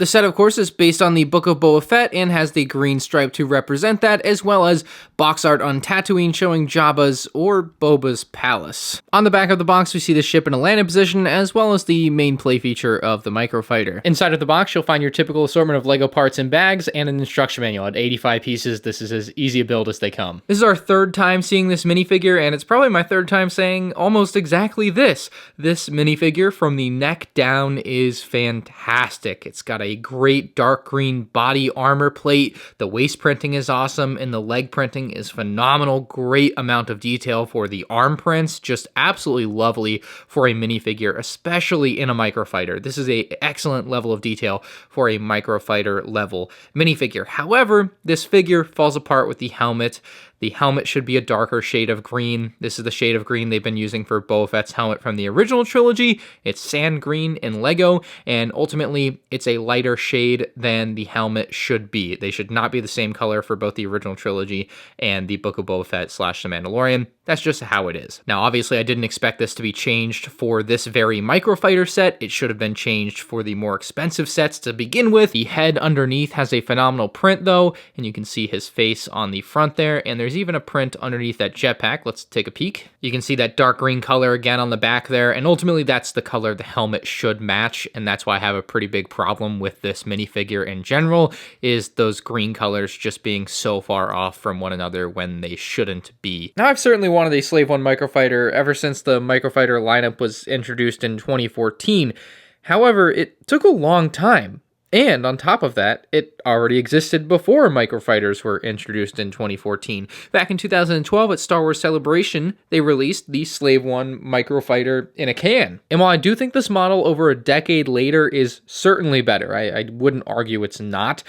The set, of course, is based on the Book of Boba Fett and has the green stripe to represent that, as well as box art on Tatooine showing Jabba's or Boba's palace. On the back of the box, we see the ship in a landing position, as well as the main play feature of the Microfighter. Inside of the box, you'll find your typical assortment of LEGO parts and bags, and an instruction manual. At 85 pieces, this is as easy a build as they come. This is our third time seeing this minifigure, and it's probably my third time saying almost exactly this. This minifigure from the neck down is fantastic. It's got a great dark green body armor plate, the waist printing is awesome, and the leg printing is phenomenal. Great amount of detail for the arm prints, just absolutely lovely for a minifigure, especially in a Microfighter. This is an excellent level of detail for a Microfighter level minifigure. However, this figure falls apart with the helmet. The helmet should be a darker shade of green. This is the shade of green they've been using for Boba Fett's helmet from the original trilogy. It's sand green in LEGO, and ultimately, it's a lighter shade than the helmet should be. They should not be the same color for both the original trilogy and the Book of Boba Fett / The Mandalorian. That's just how it is. Now, obviously, I didn't expect this to be changed for this very Microfighter set. It should have been changed for the more expensive sets to begin with. The head underneath has a phenomenal print, though, and you can see his face on the front there, and there's even a print underneath that jetpack. Let's take a peek. You can see that dark green color again on the back there, and ultimately that's the color the helmet should match, and that's why I have a pretty big problem with this minifigure in general, is those green colors just being so far off from one another when they shouldn't be. Now, I've certainly wanted a Slave One Microfighter ever since the Microfighter lineup was introduced in 2014. However, it took a long time. And on top of that, it already existed before Microfighters were introduced in 2014. Back in 2012 at Star Wars Celebration, they released the Slave One Microfighter in a can. And while I do think this model over a decade later is certainly better, I wouldn't argue it's not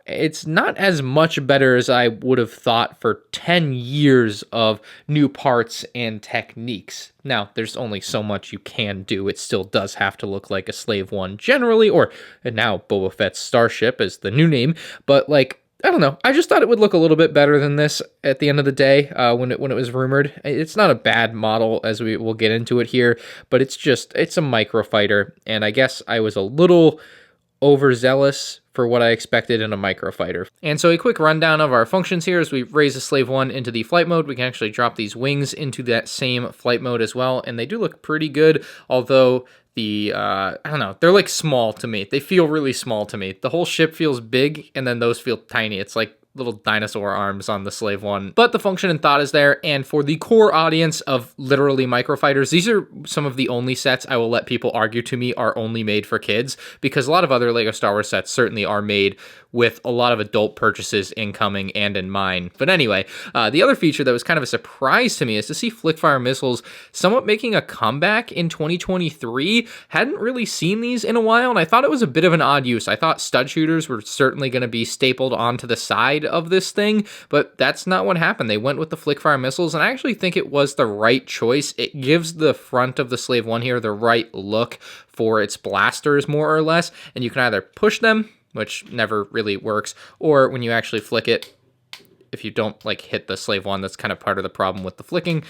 as much better as I would have thought for 10 years of new parts and techniques. Now, there's only so much you can do. It still does have to look like a Slave One generally, or now Boba Fett's Starship is the new name, but like, I don't know. I just thought it would look a little bit better than this at the end of the day when it was rumored. It's not a bad model, as we will get into it here, but it's a Microfighter, and I guess I was a little overzealous for what I expected in a Microfighter. And so a quick rundown of our functions here. As we raise the Slave One into the flight mode, we can actually drop these wings into that same flight mode as well, and they do look pretty good, although I don't know, they're like small to me. They feel really small to me. The whole ship feels big, and then those feel tiny. It's like little dinosaur arms on the Slave One. But the function and thought is there, and for the core audience of literally Microfighters, these are some of the only sets I will let people argue to me are only made for kids, because a lot of other LEGO Star Wars sets certainly are made with a lot of adult purchases incoming and in mind. But anyway, the other feature that was kind of a surprise to me is to see flickfire missiles somewhat making a comeback in 2023. Hadn't really seen these in a while, and I thought it was a bit of an odd use. I thought stud shooters were certainly going to be stapled onto the side of this thing, but that's not what happened. They went with the flickfire missiles, and I actually think it was the right choice. It gives the front of the Slave One here the right look for its blasters, more or less, and you can either push them, which never really works, or when you actually flick it, if you don't like hit the Slave One, that's kind of part of the problem with the flicking,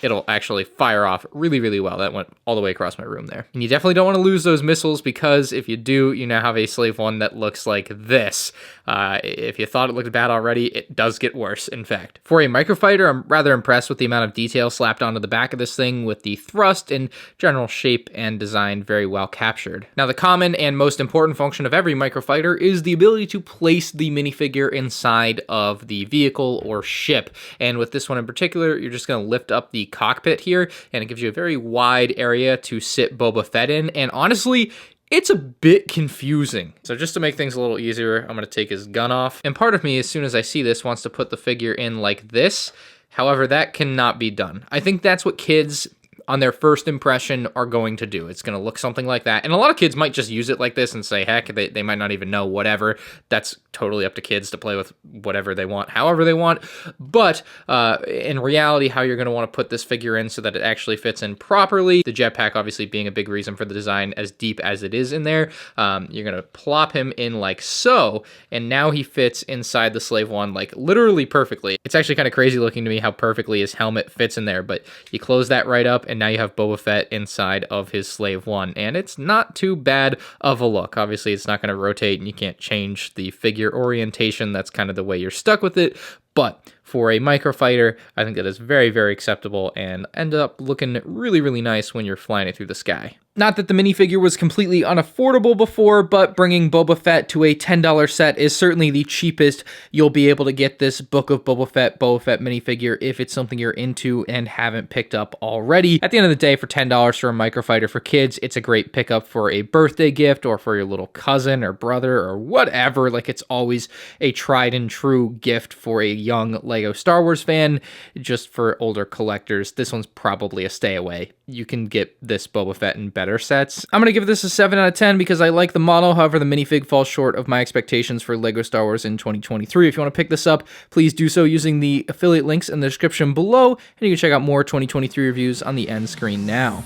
it'll actually fire off really, really well. That went all the way across my room there. And you definitely don't want to lose those missiles, because if you do, you now have a Slave One that looks like this. If you thought it looked bad already, it does get worse, in fact. For a Microfighter, I'm rather impressed with the amount of detail slapped onto the back of this thing, with the thrust and general shape and design very well captured. Now, the common and most important function of every Microfighter is the ability to place the minifigure inside of the vehicle or ship. And with this one in particular, you're just going to lift up the cockpit here, and it gives you a very wide area to sit Boba Fett in, and honestly, it's a bit confusing. So just to make things a little easier, I'm going to take his gun off, and part of me, as soon as I see this, wants to put the figure in like this. However, that cannot be done. I think that's what kids on their first impression are going to do. It's going to look something like that. And a lot of kids might just use it like this and say, heck, they might not even know, whatever. That's totally up to kids to play with whatever they want, however they want. But in reality, how you're going to want to put this figure in so that it actually fits in properly, the jetpack obviously being a big reason for the design as deep as it is in there, you're going to plop him in like so, and now he fits inside the Slave One like literally perfectly. It's actually kind of crazy looking to me how perfectly his helmet fits in there, but you close that right up, and now you have Boba Fett inside of his Slave One, and it's not too bad of a look. Obviously, it's not going to rotate, and you can't change the figure orientation. That's kind of the way you're stuck with it, but for a microfighter, I think that is very, very acceptable and end up looking really, really nice when you're flying it through the sky. Not that the minifigure was completely unaffordable before, but bringing Boba Fett to a $10 set is certainly the cheapest you'll be able to get this Book of Boba Fett minifigure if it's something you're into and haven't picked up already. At the end of the day, for $10 for a microfighter for kids, it's a great pickup for a birthday gift or for your little cousin or brother or whatever. Like, it's always a tried and true gift for a young Lego Star Wars fan. Just for older collectors, this one's probably a stay away. You can get this Boba Fett in better sets. I'm going to give this a 7 out of 10 because I like the model. However, the minifig falls short of my expectations for Lego Star Wars in 2023. If you want to pick this up, please do so using the affiliate links in the description below, and you can check out more 2023 reviews on the end screen now.